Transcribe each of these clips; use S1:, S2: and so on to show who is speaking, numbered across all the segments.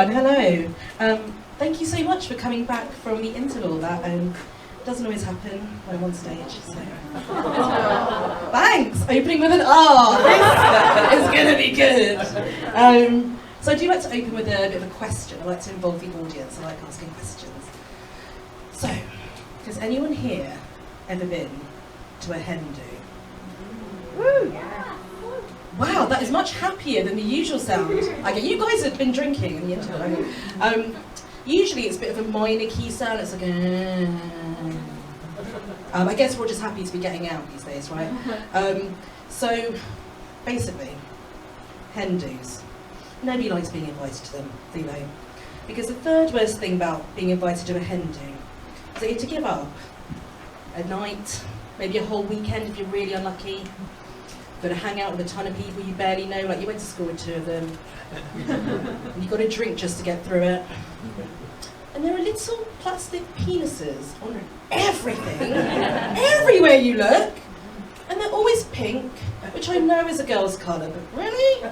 S1: everyone, hello. Thank you so much for coming back from the interval. That doesn't always happen when I'm on stage. So. Thanks! Opening with an R. This is going to be good. So I do like to open with a bit of a question. I like to involve the audience. I like asking questions. So, has anyone here ever been to a hen do? Woo! Wow, that is much happier than the usual sound. Okay, you guys have been drinking in the interval. Usually it's a bit of a minor key sound. It's like I guess we're all just happy to be getting out these days, right? So basically, hen do's. Nobody likes being invited to them, do they? Because the third worst thing about being invited to a hen do is that you have to give up a night, maybe a whole weekend if you're really unlucky. You've got to hang out with a ton of people you barely know, like you went to school with 2 of them. And you've got to drink just to get through it. And there are little plastic penises on everything, everywhere you look. And they're always pink, which I know is a girl's colour, but really?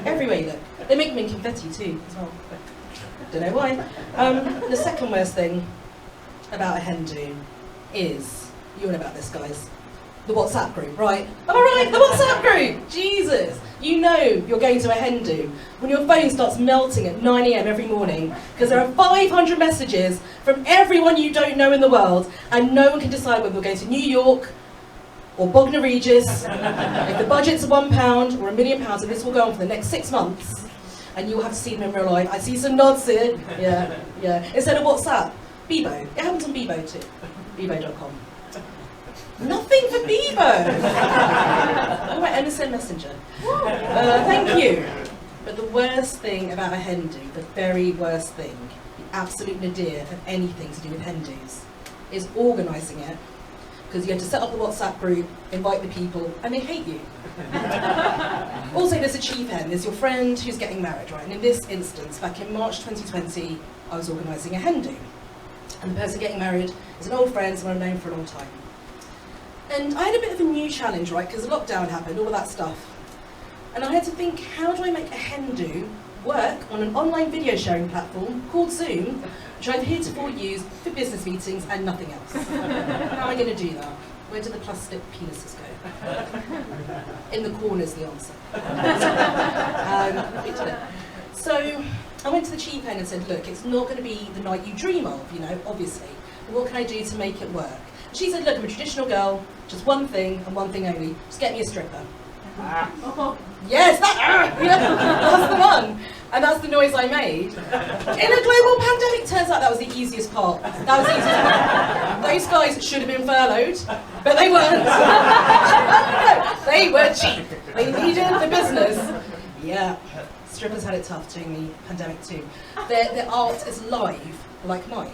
S1: Everywhere you look. They make them in confetti too, as well. Don't know why. The second worst thing about a hen do is, you know about this, guys, the WhatsApp group, right? All right, the WhatsApp group! Jesus! You know you're going to a hen do when your phone starts melting at 9 AM every morning because there are 500 messages from everyone you don't know in the world and no one can decide whether we're going to New York or Bognor Regis, if the budget's £1 or £1 million, and this will go on for the next 6 months, and you'll have to see them in real life. I see some nods here. Yeah. Instead of WhatsApp, Bebo. It happens on Bebo too. Bebo.com. Nothing for Bebo! Oh, right, MSN Messenger. Thank you. But the worst thing about a hen do, the very worst thing, the absolute nadir of anything to do with hen do's, is organising it. Because you have to set up the WhatsApp group, invite the people, and they hate you. Also, there's a chief hen. There's your friend who's getting married, right? And in this instance, back in March 2020, I was organising a hen do. And the person getting married is an old friend, someone I've known for a long time. And I had a bit of a new challenge, right? Because the lockdown happened, all of that stuff. And I had to think, how do I make a hen do work on an online video sharing platform called Zoom, which I've heretofore used for business meetings and nothing else. How am I going to do that? Where do the plastic penises go? In the corner's the answer. So I went to the chief hen and said, look, it's not going to be the night you dream of, you know, obviously. But what can I do to make it work? She said, look, I'm a traditional girl, just one thing and one thing only, just get me a stripper. Yes, that's the one. And that's the noise I made. In a global pandemic, turns out that was the easiest part. Those guys should have been furloughed, but they weren't. They were cheap. They needed the business. Yeah, strippers had it tough during the pandemic too. Their art is live, like mine.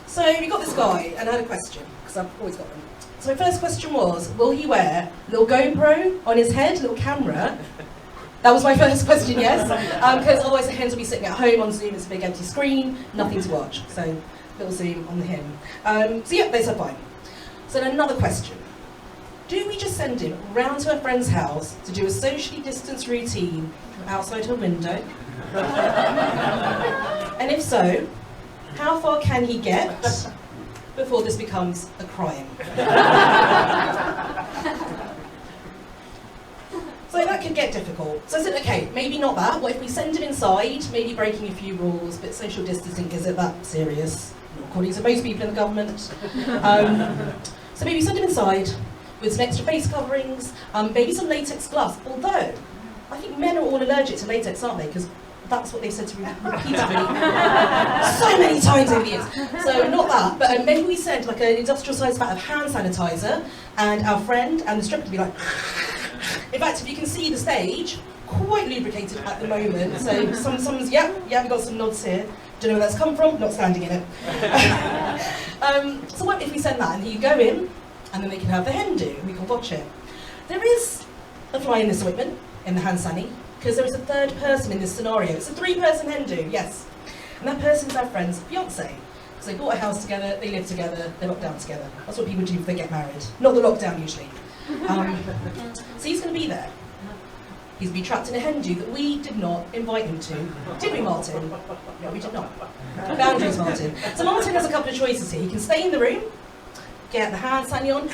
S1: So we got this guy, and I had a question, because I've always got them. So my first question was, will he wear a little GoPro on his head, a little camera? That was my first question, yes. Because otherwise the hens will be sitting at home on Zoom, it's a big empty screen, nothing to watch. So, little Zoom on him. So yeah, they said fine. So then another question. Do we just send him round to a friend's house to do a socially distanced routine outside her window? And if so, how far can he get before this becomes a crime? So that could get difficult. So I said, okay, maybe not that. What if we send him inside, maybe breaking a few rules, but social distancing, is it that serious? According to most people in the government. So maybe send him inside with some extra face coverings, maybe some latex gloves. Although, I think men are all allergic to latex, aren't they? Because that's what they've said to me repeatedly so many times over the years. So not that, but maybe we send like an industrial-sized vat of hand sanitizer, and our friend and the stripper to be like. In fact, if you can see the stage, quite lubricated at the moment. So someone's, yeah, we've got some nods here. Don't know where that's come from, not standing in it. So what if we send that, and you go in, and then they can have the hen do, and we can watch it. There is a fly in this ointment, in the hand sanny, because there is a third person in this scenario. It's a 3-person hen do, yes. And that person's our friend's fiancé. Because they bought a house together, they live together, they lock down together. That's what people do if they get married. Not the lockdown, usually. So he's going to be there. He's been trapped in a Hindu that we did not invite him to. Did we, Martin? No, we did not. Boundaries, Martin. So Martin has a couple of choices here. He can stay in the room, get the hand sanny on.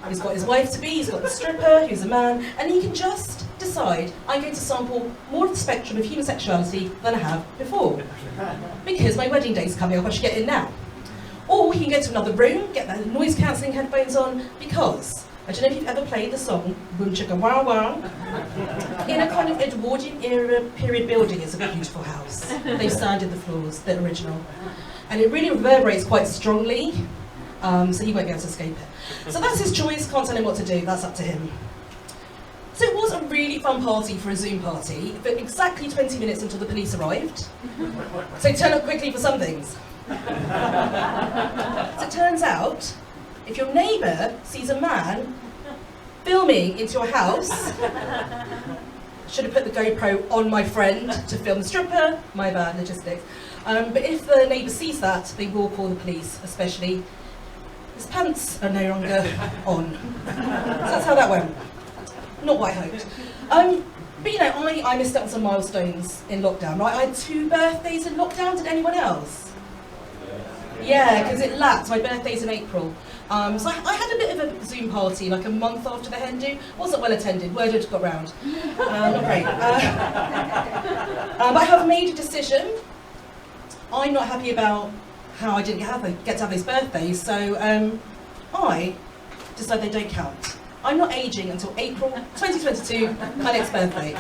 S1: He's got his wife to be, he's got the stripper, who's a man, and he can just decide, I'm going to sample more of the spectrum of human sexuality than I have before. Because my wedding day's coming up, I should get in now. Or he can go to another room, get the noise cancelling headphones on, because I don't know if you've ever played the song Boom Chicka Wow Wow. In a kind of Edwardian era period building, it's a beautiful house. They've sanded the floors, the original. And it really reverberates quite strongly, so he won't be able to escape it. So that's his choice, can't tell him what to do, that's up to him. So it was a really fun party for a Zoom party, for exactly 20 minutes until the police arrived. So turn up quickly for some things. So it turns out, if your neighbour sees a man filming into your house, should have put the GoPro on my friend to film the stripper, my bad, logistics. But if the neighbour sees that, they will call the police, especially his pants are no longer on. So that's how that went. Not what I hoped. But you know, I missed out on some milestones in lockdown, right? I had 2 birthdays in lockdown, did anyone else? Yeah, because it lapped. My birthday's in April. So I had a bit of a Zoom party, like a month after the Hindu. Wasn't well attended, word had got round. Not great. But I have made a decision. I'm not happy about how I didn't get to have those birthdays, so I decide they don't count. I'm not ageing until April 2022, my next birthday.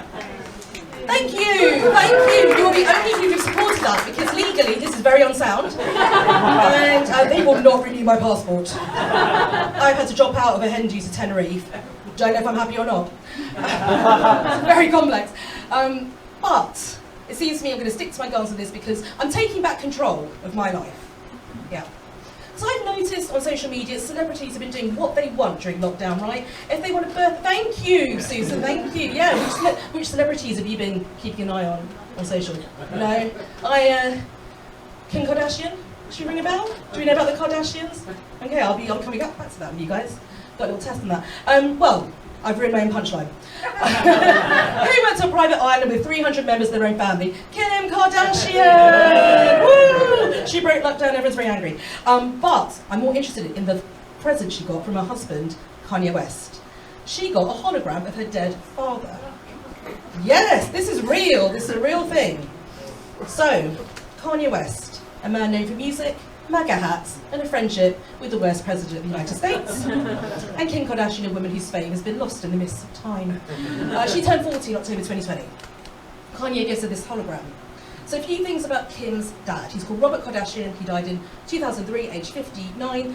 S1: Thank you, thank you. You're the only people who've supported us because legally this is very unsound, and they will not renew my passport. I've had to drop out of a Hindu to Tenerife. Don't know if I'm happy or not. It's very complex. But it seems to me I'm going to stick to my guns on this because I'm taking back control of my life. Yeah. So I've noticed on social media celebrities have been doing what they want during lockdown, right? If they want a birth, thank you, Susan, thank you. Yeah, which celebrities have you been keeping an eye on social? No, Kim Kardashian. Does she ring a bell? Do we know about the Kardashians? Okay, I'll coming back to that with you guys. Got a little test on that. Well, I've written my own punchline. Who went to a private island with 300 members of their own family? Kim Kardashian! Woo! She broke lockdown, everyone's very angry. But I'm more interested in the present she got from her husband, Kanye West. She got a hologram of her dead father. Yes, this is real, this is a real thing. So, Kanye West, a man known for music, MAGA hats, and a friendship with the worst president of the United States. And Kim Kardashian, a woman whose fame has been lost in the mists of time. She turned 40 in October 2020. Kanye gives her this hologram. So a few things about Kim's dad. He's called Robert Kardashian. He died in 2003, aged 59. In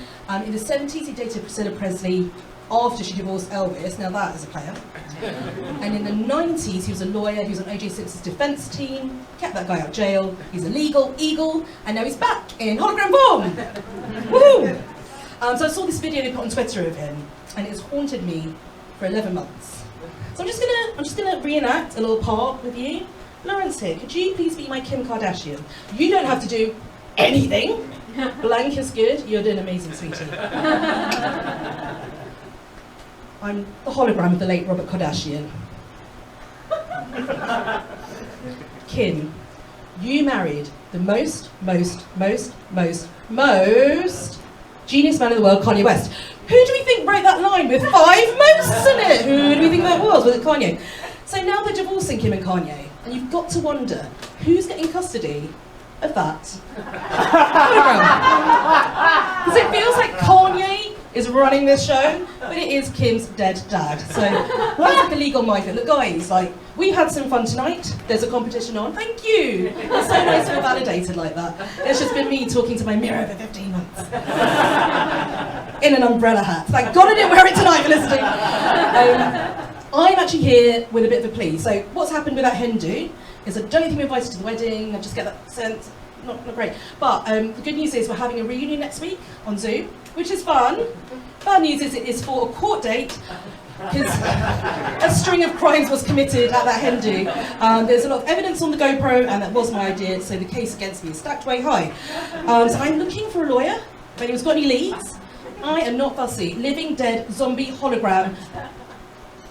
S1: the 70s, he dated Priscilla Presley after she divorced Elvis. Now that is a player. And in the 90s, he was a lawyer. He was on O.J. Simpson's defense team. Kept that guy out of jail. He's a legal eagle. And now he's back in hologram form. Woohoo! So I saw this video they put on Twitter of him, and it's haunted me for 11 months. So I'm just gonna reenact a little part with you. Lawrence here, could you please be my Kim Kardashian? You don't have to do anything. Blank is good. You're doing amazing, sweetie. I'm the hologram of the late Robert Kardashian. Kim, you married the most genius man in the world, Kanye West. Who do we think wrote that line with 5 mosts in it? Who do we think that was? Was it Kanye? So now they're divorcing Kim and Kanye, and you've got to wonder, who's getting custody of that hologram? Because it feels like Kanye is running this show, but it is Kim's dead dad. So that's like a legal minefield. Look guys, like, we've had some fun tonight. There's a competition on. Thank you. It's so nice to be validated like that. It's just been me talking to my mirror for 15 months. In an umbrella hat. Thank God I didn't wear it tonight for listening. I'm actually here with a bit of a plea. So what's happened with that Hindu is I don't think we're invited to the wedding. I just get that sense. Not great. But the good news is we're having a reunion next week on Zoom, which is fun. Bad news is it is for a court date, because a string of crimes was committed at that Hindu. There's a lot of evidence on the GoPro, and that was my idea, so the case against me is stacked way high. So I'm looking for a lawyer. If anyone's got any leads, I am not fussy. Living, dead, zombie, hologram.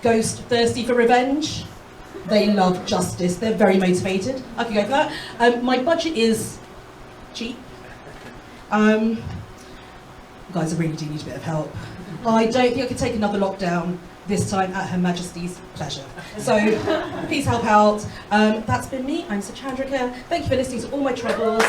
S1: Ghost, thirsty for revenge. They love justice. They're very motivated. I could go for that. My budget is cheap. Guys, I really do need a bit of help. I don't think I could take another lockdown, this time at Her Majesty's pleasure. So please help out. That's been me. I'm Suchandrika. Thank you for listening to all my troubles.